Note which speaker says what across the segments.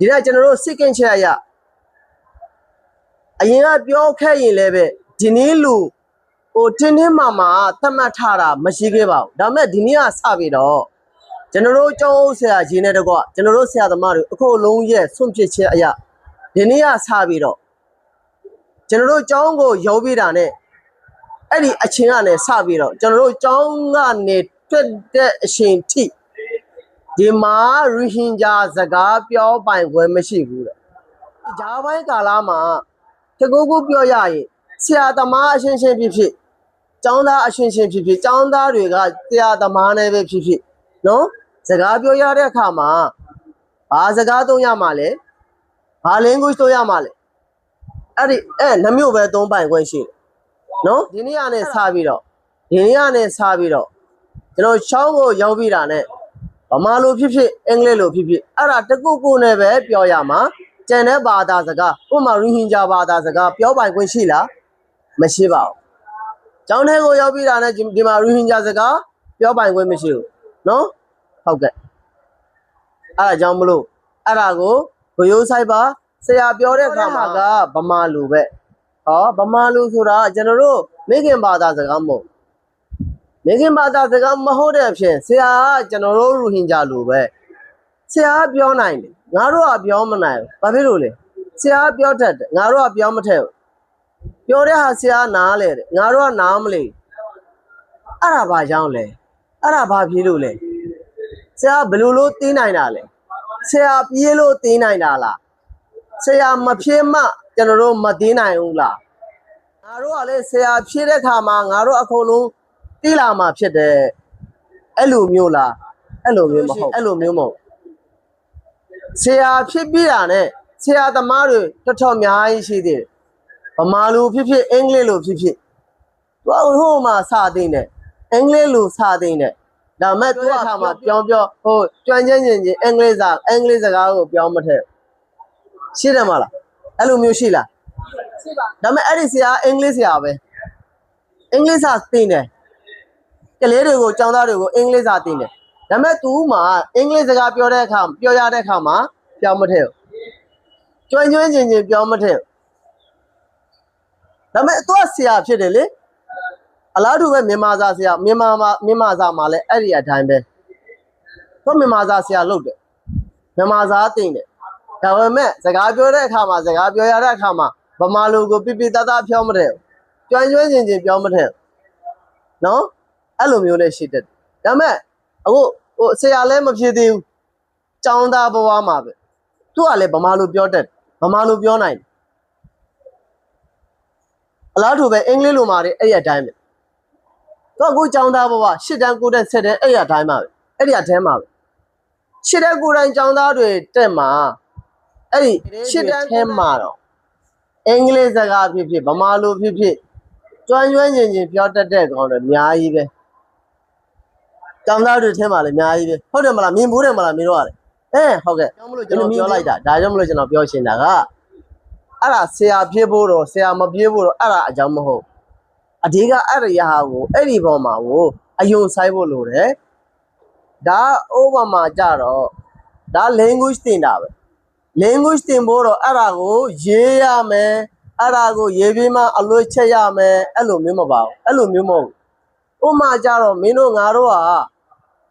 Speaker 1: ဒီကကျွန်တော်တို့စိတ်ကင်းချက်ရအရင်ကပြောခဲ့ရင်လည်းပဲဒီနေ့လူဟိုတင်းတင်းမာမာသတ်မှတ်ထားတာမရှိခဲ့ပါဘူးဒါပေမဲ့ဒီနေ့ကစပြီးတော့ကျွန်တော်တို့ကျောင်းဆရာကြီးနဲ့တကွကျွန်တော်တို့ဆရာသမားတွေအခုလုံးရဲ့ဆွန့်ပစ်ချက်အရာဒီနေ့ကစပြီးတော့ကျွန်တော်တို့ကျောင်းကိုရောက်ပြီးတာနဲ့အဲ့ဒီအချင်းကနေစပြီးတော့ကျွန်တော်တို့ကျောင်းကနေထွက်တဲ့အချိန်ထိဒီမှာရဟင်ဂျာစကားပြောပိုင်ခွင့်မရှိဘူးတဲ့ဂျာပိုင်းကာလမှာတကူကူပြောရရင်ဆရာသမားအချင်းချင်းဖြစ်ဖြစ်ကျောင်းသားအချင်းချင်းဖြစ်ဖြစ်ကျောင်းသားတွေကဆရာသမားနဲ့ပဲဖြစ်ဖြစ်နော်စကားပြောရတဲ့အခါမှာဘာစကားသုံးရမှာလဲဘာ language သုံးရမှာလဲအဲ့ဒီနှမျိုးပဲသုံးပိုင်ခွင့်ရှိတယ်နော်ဒီနေ့ကနေစပြီးတော့ကျွန်တော်ချောင်းကိုရောက်ပြီးတာနဲ့ဗမာလိုဖြစ်ဖြစ်အင်္ဂလိပ်လိုဖြစ်ဖြစ်အဲ့ဒါတကူကူနဲ့ပဲပြောရမှာကျန်တဲ့ဘာသာစကားဥပမာရဟင်ဂျာဘာသာစကားပြောပိုင်ခွင့်ရှိလားမရှိပါဘူးကျောင်းထဲကိုရောက်ပြီးတာနဲ့ဒီမှာရဟင်ဂျာစကားပြောပိုင်ခွင့်မရှိဘူးနော်ဟုတ်ကဲ့အဲ့ဒါကြောင့်မလို့အဲ့ဒါကိုဘယိုးဆိုင်ပါဆရာပြောတဲ့အခါမှာကဗမာလူပဲဟောဗမာလူဆိုတာကျွန်တော်တို့မိခင်ဘာသာစကားမဟုတ်မိခင်ဘာသာစကားမဟုတ်တဲ့အဖြစ်ဆရာကကျွန်တော်တို့ရဟင်ဂျာလူပဲဆရာပြောနိုင်တယ်ငါတို့ကပြောမနိုင်ဘူးဘာဖြစ်လို့လဲဆရာပြောတတ်တယ်ငါတို့ကပြောမထက်ဘူးပြောတဲ့ဟာဆရာနားလေတယ်ငါတို့ကနားမလဲအဲ့ဒါဘာကြောင့်လဲအဲ့ဒါဘာဖြစ်လို့လဲဆရာဘယ်လိုသိနိုင်တာလဲဆရာပြေးလို့သိနိုင်တာလားဆရာမဖြေမှကျွန်တော်တို့မသိနိုင်ဘူးလားငါတို့ကလည်းဆရာဖြေတဲ့ခါမှာငါတို့အခုလုံးသိလာမှာဖြစ်တယ်အဲ့လိုမျိုးလားအဲ့လိုမျိုးမဟုတ်ဆရာဖြစ်ပြီးတာနဲ့ဆရာသမားတွေတော်တော်အများကြီးရှိသေးတယ်ဗမာလူဖြစ်ဖြစ်အင်္ဂလိပ်လိုဖြစ်ဖြစ်သူကဟိုမှာစသိနေအင်္ဂလိပ်လိုစသိနေဒါမဲ့သူကအခါမှာပြောဟိုကျွမ်းကျင်အင်္ဂလိပ်စကားကိုပြောမထက်ရှိတယ်မလားအဲ့လိုမျိုးရှိလားရှိပါဒါမဲ့အဲ့ဒီဆရာအင်္ဂလိပ်ဆရာပဲအင်္ဂလိပ်စာသိနေကလေးတွေကိုကျောင်းသားတွေကိုအင်္ဂလိပ်စာသိနေဒါမဲ့သူမှအင်္ဂလိပ်စကားပြောရတဲ့အခါမှာပြောမထက်ကျွမ်းကျင်ပြောမထက်ဒါမဲ့သူကဆရာဖြစ်တယ်လေအလားတူပဲမြန်မာစာဆရာမြန်မာစာမှာလည်းအဲ့ဒီအတိုင်းပဲသူမြန်မာစာဆရာလုပ်တယ်မြန်မာစာသိတယ်ဒါပေမဲ့စကားပြောတဲ့အခါမှာဗမာလူကိုပြပြတသားပြောမထက်ကျွမ်းကျင်ပြောမထက်နော်အဲ့လိုမျိုးလည်းရှိတယ်ဒါမဲ့အခုဟိုဆရာလည်းမဖြစ်သေးဘူးကျောင်းသားဘဝမှာပဲသူကလည်းဗမာလူပြောတတ်ဗမာလူပြောနိုင်အလားတူပဲအင်္ဂလိပ်လိုမှာလည်းအဲ့ရတိုင်းပဲသူကကိုကျောင်းသားဘဝ8တန်း9တန်း10တန်းအဲ့ရတိုင်းမှာပဲအဲ့ဒီအထဲမှာပဲ8တန်း9တန်းကျောင်းသားတွေတက်မှာအဲ့ဒီ8တန်းထဲမှာတော့အင်္ဂလိပ်စကားဖြစ်ဖြစ်ဗမာလူဖြစ်ဖြစ်ကျွမ်းပြောတတ်တဲ့ကောင်တွေအများကြီးပဲကျောင်းသားတွေထဲမှာလည်းအများကြီးပဲဟုတ်တယ်မလားမြင်ဘူးတယ်မလားမင်းတို့ကလည်းဟုတ်ကဲ့ကြောင့်မလို့ကျွန်တော်ပြောလိုက်တာဒါကြောင့်မလို့ကျွန်တော်ပြောရှင်းတာကအဲ့ဒါဆရာပြေးဖို့တော့ဆရာမပြေးဖို့တော့အဲ့ဒါအကြောင်းမဟုတ်အဓိကအဲ့ဒီဟာကိုအဲ့ဒီပေါ်မှာကိုအယုံဆိုင်ဖို့လိုတယ်ဒါဥပမာကြတော့ဒါ language တင်တာပဲ language တင်ဖို့တော့အဲ့ဒါကိုရေးရမယ်အဲ့ဒါကိုရေးပြီးမှအလွတ်ချက်ရမယ်အဲ့လိုမျိုးမပါဘူးအဲ့လိုမျိုးမဟုတ်ဥပမာကြတော့မင်းတို့ငါတို့က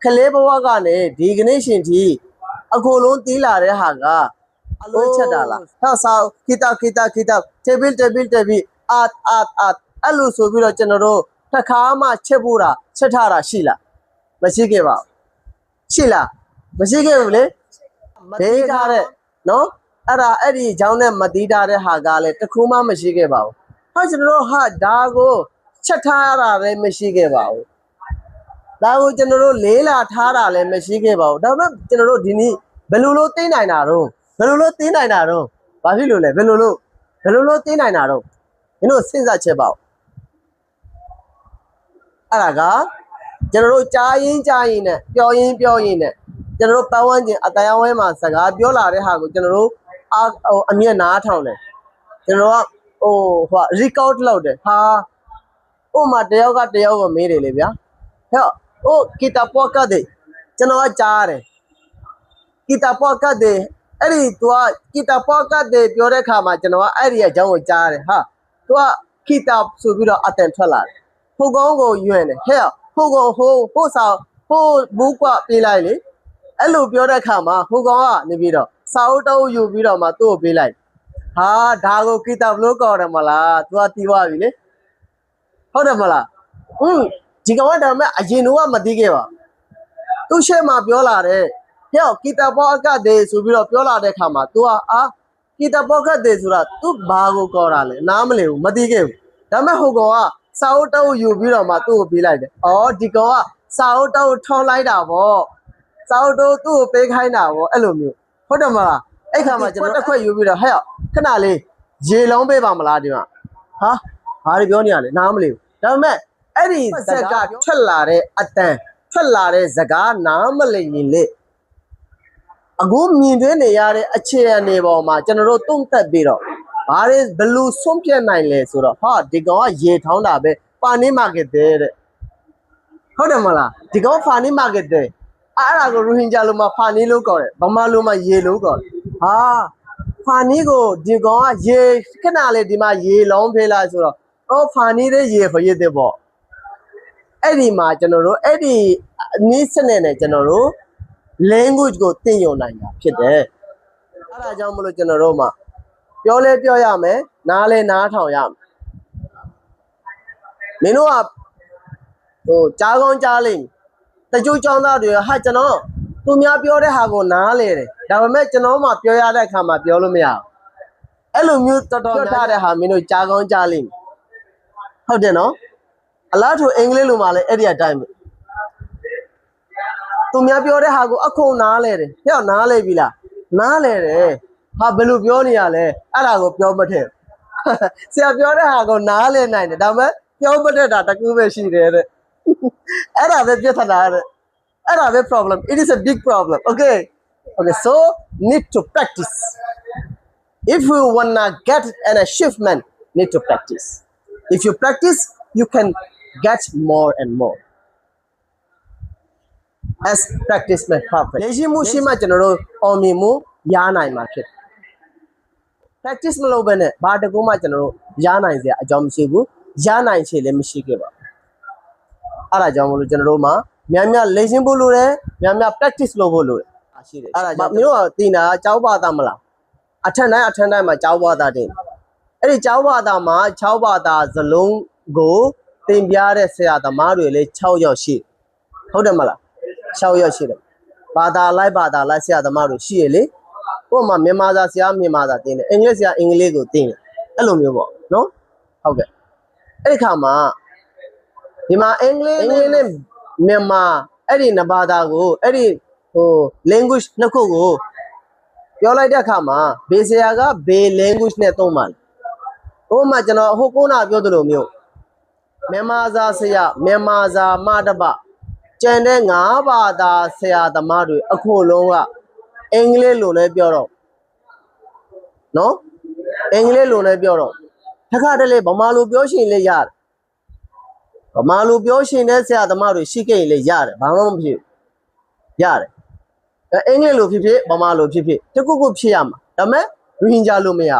Speaker 1: ကလေးဘဝကနေဒီကနေ့ရှင်ထိအခုလုံးတီးလာတဲ့ဟာကအလွတ်ချက်တာလားဟောစာခိတာ table အဲ့လိုဆိုပြီးတော့ကျွန်တော်တို့တစ်ခါမှချက်ဖို့တာချက်ထားတာရှိလားမရှိခဲ့ပါဘူးရှိလားမရှိခဲ့ဘူးလေဒေးထားတဲ့နော်အဲ့ဒီအကြောင်းနဲ့မတီးထားတဲ့ဟာကလည်းတစ်ခုမှမရှိခဲ့ပါဘူးဟောကျွန်တော်တို့ဟာဒါကိုချက်ထားတာလည်းမရှိခဲ့ပါဘူးဒါကိုကျွန်တော်တို့လေးလာထားတာလည်းမရှိခဲ့ပါဘူးဒါပေမဲ့ကျွန်တော်တို့ဒီနေ့ဘယ်လိုလို့သိနိုင်တာတော့ဘာဖြစ်လို့လဲဘယ်လိုလို့သိနိုင်တာတော့မင်းတို့စဉ်းစားချက်ပါဦးအဲ့ဒါကကျွန်တော်တို့ကြားရင်နဲ့ပြောရင်နဲ့ကျွန်တော်တို့ပတ်ဝန်းကျင်အတိုင်းအဝိုင်းမှာစကားပြောလာတဲ့ဟာကိုကျွန်တော်တို့အမြဲနားထောင်တယ်ကျွန်တော်ကrecord လုပ်တယ်ဟာဥမာတယောက်ကတယောက်ကိုမေးတယ်လေဗျာဟဲ့ကီတာပေါ့ကတ်တဲ့ကျွန်တော်ကကြားတယ်ကီတာပေါ့ကတ်တဲ့ အဲ့ဒီ तू ကကီတာပေါ့ကတ်တွေပြောတဲ့ခါမှာကျွန်တော်ကအဲ့ဒီအကြောင်းကိုကြားတယ်ဟာ तू ကကီတာဆိုပြီးတော့အတန်ထွက်လာတယ်ဟိုကောင်းကိုယွန်းတယ်ဟဲ့ဟိုကောင်ဟိုဆောင်ဟိုဘူးကွပြေးလိုက်လေအဲ့လိုပြောတဲ့ခါမှာဟိုကောင်ကနေပြီးတော့စာအုပ်တုပ်ယူပြီးတော့မှသူ့ကိုပေးလိုက်ဟာဒါကိုကီတာဘလို့ကော်တယ်မလား तू ကတီးသွားပြီလေဟုတ်တယ်မလားဒီကောင်ကဒါမဲ့အရင်တော့မသိခဲ့ပါသူ့ရှေ့မှာပြောလာတယ်ဟဲ့ကီတာပေါ့ကတ်တွေဆိုပြီးတော့ပြောလာတဲ့ခါမှာ तू ကကီတာပေါ့ကတ်တွေဆိုတာ तू ဘာကိုကော်တာလဲနားမလည်ဘူးမသိခဲ့ဘူးဒါမဲ့ဟိုကောင်ကစာအုပ်တုပ်ယူပြီးတော့မှသူ့ကိုပေးလိုက်တယ်အော်ဒီကောင်ကစာအုပ်တုပ်ထောင်းလိုက်တာပေါ့စာအုပ်တုပ်သူ့ကိုပေးခိုင်းတာပေါ့အဲ့လိုမျိုးဟုတ်တယ်မလားအဲ့ခါမှာကျွန်တော်တစ်ခွက်ယူပြီးတော့ဟဲ့ခဏလေးရေလုံးပေးပါမလားဒီမှာဟာဘာတွေပြောနေရလဲနားမလည်ဘူးဒါပေမဲ့အဲ့ဒီစက်ကထွက်လာတဲ့အတန်ထွက်လာတဲ့စကားနားမလည်ရင်လေအခုမြင်တွေ့နေရတဲ့အခြေအနေပေါ်မှာကျွန်တော်တို့တုံ့တက်ပြီးတော့ဘာတွေဘလူးဆုံးပြတ်နိုင်လဲဆိုတော့ဟာဒီကောင်ကရေထောင်းတာပဲပါနေမာကက်တဲ့ဟုတ်တယ်မလားဒီကောင်ဖာနေမာကက်တဲ့အဲ့ဒါကိုရူဟင်ဂျာလိုမှဖာနေလို့ခေါ်တယ်ဗမာလိုမှရေလို့ခေါ်တယ်ဟာဖာနီကိုဒီကောင်ကရေခဏလေးဒီမှာရေလုံးဖေးလိုက်ဆိုတော့ဖာနေတဲ့ရေခရည်တဲ့ပေါ့အဲ့ဒီမှာကျွန်တော်တို့အဲ့ဒီနီးစနစ်နဲ့ကျွန်တော်တို့ language ကိုသင်ယူနိုင်တာဖြစ်တယ်အဲ့ဒါကြောင့်မလို့ကျွန်တော်တို့မှာပြောလဲပြောရမယ်နားလဲနားထောင်ရမယ်မင်းတို့ကကြားကောင်းကြားလိမ့်တချို့ចောင်းသားတွေဟာကျွန်တော်သူများပြောတဲ့ဟာကိုနားလဲတယ်ဒါပေမဲ့ကျွန်တော်မှပြောရတဲ့အခါမှာပြောလို့မရဘူးအဲ့လိုမျိုးတော်တော်များတဲ့ဟာမင်းတို့ကြားကောင်းကြားလိမ့်ဟုတ်တယ်နော်အလားတူအင်္ဂလိပ်လိုမှလည်းအဲ့ဒီအတိုင်းပဲသူများပြောတဲ့ဟာကိုအခုနားလဲတယ်ဟဲ့နားလဲပြီလားနားလဲတယ်ဟာဘယ်လိုပြောနေရလဲအဲ့ဒါကိုပြောမထည့်ဆရာပြောတဲ့ဟာကိုနားလဲနိုင်တယ်ဒါပေမဲ့ပြောမထည့်တာတကူပဲရှိတယ်တဲ့အဲ့ဒါပဲပြဿနာတဲ့အဲ့ဒါပဲ problem it is a big problem okay so need to practice if you wanna get an achievement need to practice if you practice you can get more and more as practice makes perfect လေ့ကျင့်မှုရှိမှကျွန်တော်တို့အောင်မြင်မှုရနိုင်မှာဖြစ် practice မလုပ်ဘဲနဲ့ဘာတကူမှကျွန်တော်တို့ရနိုင်စရာအကြောင်းမရှိဘူးရနိုင်ချေလည်းမရှိခဲ့ပါဘူးအဲ့ဒါကြောင့်မလို့ကျွန်တော်တို့မှာများများလေ့ကျင့်ဖို့လိုတယ်များများ practice လုပ်ဖို့လိုတယ်ရှိတယ်အဲ့ဒါကြောင့်မျိုးကတင်တာကျောင်းဘာသာမလားအထက်တိုင်းမှာကျောင်းဘာသာတင်အဲ့ဒီကျောင်းဘာသာမှာ6ဘာသာစလုံးကိုသင်ပြတဲ့ဆရာသမားတွေလည်း6ယောက်ရှိဟုတ်တယ်မလား6ယောက်ရှိတယ်ဘာသာလိုက်ဆရာသမားတွေရှိရလေဟိုမှာမြန်မာစာဆရာမြန်မာစာတင်တယ်အင်္ဂလိပ်ဆရာအင်္ဂလိပ်ကိုတင်တယ်အဲ့လိုမျိုးပေါ့နော်ဟုတ်ကဲ့အဲ့ဒီခါမှာဒီမှာအင်္ဂလိပ်နဲ့မြန်မာအဲ့ဒီနှစ်ဘာသာကိုအဲ့ဒီlanguage နှစ်ခုကိုပြောလိုက်တဲ့အခါမှာဘေးဆရာကဘေး language နဲ့သုံးပါဟိုမှာကျွန်တော်ဟိုကုန်းနာပြောသလိုမျိုးမြန်မာစာဆရာမြန်မာစာမတပကျန်တဲ့9ဘာသာဆရာသမားတွေအခုလုံးကအင်္ဂလိပ်လိုလည်းပြောတော့နော်အင်္ဂလိပ်လိုလည်းပြောတော့တခါတလေဗမာလိုပြောရှင်လည်းရတယ်ဗမာလိုပြောရှင်တဲ့ဆရာသမားတွေရှိခဲ့ရင်လည်းရတယ်ဘာမှမဖြစ်ရတယ်အင်္ဂလိပ်လိုဖြစ်ဗမာလိုဖြစ်တခုခုဖြစ်ရမှာဒါပေမဲ့ရင်းကြလို့မရ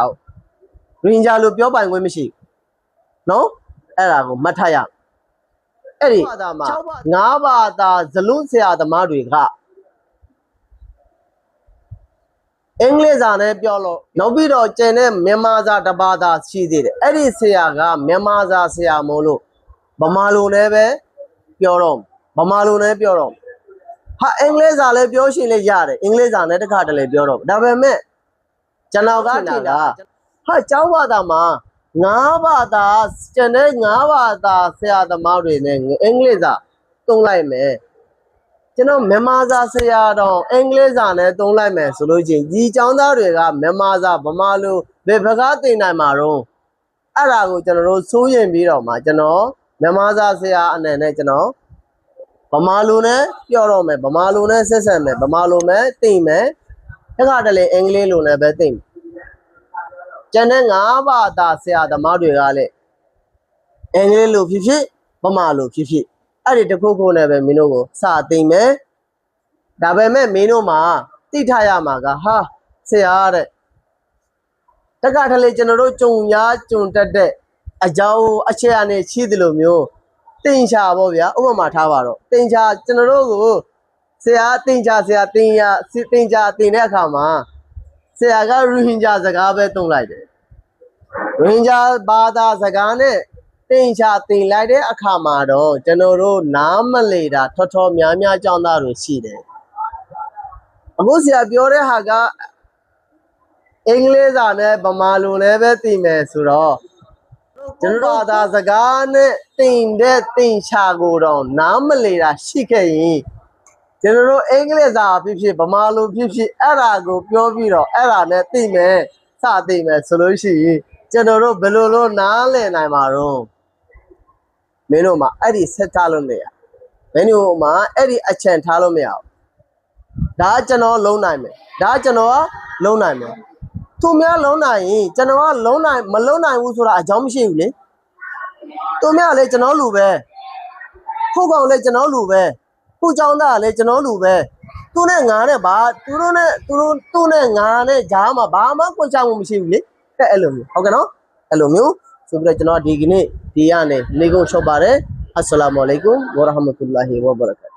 Speaker 1: ဘူးရင်းကြလို့ပြောပိုင်ခွင့်မရှိနော်အဲ့ဒါကိုမှတ်ထားရအဲ့ဒီဘာသာမှာ9ဘာသာဇလွတ်ဆရာသမားတွေကအင်္ဂလိပ်စာနဲ့ပြောလို့နောက်ပြီးတော့ကျန်တဲ့မြန်မာစာတစ်ဘာသာရှိသေးတယ်အဲ့ဒီဆရာကမြန်မာစာဆရာမို့လို့ဗမာလိုလည်းပဲပြောတော့ဗမာလိုလည်းပြောတော့ဟာအင်္ဂလိပ်စာလည်းပြောရှင်လည်းရတယ်အင်္ဂလိပ်စာနဲ့တခါတလေပြောတော့ဒါပေမဲ့ကျွန်တော်ကထင်တာဟာကျောင်းဘာသာမှာ9ဘာသာကျန်တဲ့9ဘာသာဆရာသမားတွေနဲ့အင်္ဂလိပ်စာသုံးလိုက်မယ်ကျွန်တော်မြန်မာစာဆရာတော်အင်္ဂလိပ်စာနဲ့သုံးလိုက်မယ်ဆိုလို့ချင်းဒီကျောင်းသားတွေကမြန်မာစာဗမာလိုဘယ်ဘကားသင်နိုင်မှာတော့အဲ့ဒါကိုကျွန်တော်တို့စိုးရင်ပြီးတော့မှကျွန်တော်မြန်မာစာဆရာအနေနဲ့ကျွန်တော်ဗမာလိုနဲ့ပြောတော့မယ်ဗမာလိုနဲ့ဆက်ဆက်မယ်ဗမာလိုနဲ့သင်မယ်အဲ့ဒါတည်းအင်္ဂလိပ်လိုနဲ့ပဲသင်ကျန်တဲ့9ဘာသာဆရာသမားတွေကလည်းအင်္ဂလိပ်လိုဖြစ်ဗမာလိုဖြစ်အဲ့ဒီတခုခုနဲ့ပဲမင်းတို့ကိုစာသင်မယ်ဒါပေမဲ့မင်းတို့မှာသိထားရမှာကဟာ ဆရာတဲ့တက္ကထလေးကျွန်တော်တို့ကြုံများကြုံတက်တဲ့အကြောင်းအချက်အနေရှိတယ်လို့မျိုးတင်ချာပေါ့ဗျာဥပမာထားပါတော့တင်ချာကျွန်တော်တို့ကိုဆရာတင်ချာဆရာတင်ချာတင်တဲ့အခါမှာဆရာကရူဟင်ဂျာစကားပဲသုံးလိုက်တယ်ရူဟင်ဂျာဘာသာစကားနဲ့တင်ချာတင်လိုက်တဲ့အခါမှာတော့ကျွန်တော်တို့နားမလည်တာထော်များကြောင်းသားတွေရှိတယ်အခုဆရာပြောတဲ့ဟာကအင်္ဂလိပ်စာနဲ့ဗမာလိုလည်းပဲသိမယ်ဆိုတော့ကျွန်တော်ဘာသာစကားနဲ့တင်တဲ့တင်ချာကိုတော့နားမလည်တာရှိခဲ့ရင်ကျွန်တော်တို့အင်္ဂလိပ်စာဖြစ်ဗမာလိုဖြစ်အဲ့ဒါကိုပြောပြီးတော့အဲ့ဒါနဲ့သိမယ်စသိမယ်ဆိုလို့ရှိရင်ကျွန်တော်တို့ဘယ်လိုနားလည်နိုင်မှာတော့မင်းတို့မှာအဲ့ဒီဆက်ထားလို့မရမင်းတို့မှာအဲ့ဒီအချံထားလို့မရဘူးဒါကျွန်တော်လုံးနိုင်မယ်ဒါကျွန်တော်လုံးနိုင်မယ်သူများလုံးနိုင်ရင်ကျွန်တော်ကလုံးနိုင်မလုံးနိုင်ဘူးဆိုတာအကြောင်းမရှိဘူးလေသူများလည်းကျွန်တော်လူပဲခုကောင်လည်းကျွန်တော်လူပဲခုကြောင်းသားလည်းကျွန်တော်လူပဲသူနဲ့ငါနဲ့ဘာသူနဲ့ငါနဲ့ဂျားမှာဘာမှကွန်ချမှုမရှိဘူးလေအဲ့လိုမျိုးဟုတ်ကဲ့နော်အဲ့လိုမျိုးဆိုပြီးတော့ကျွန်တော်ဒီကနေ့ဒီကနေနေကုန်ချုပ်ပါတယ်အစ္စလာမ်အလိုင်ကွမ်ဝရဟမတုလာဟီဝဘရကာ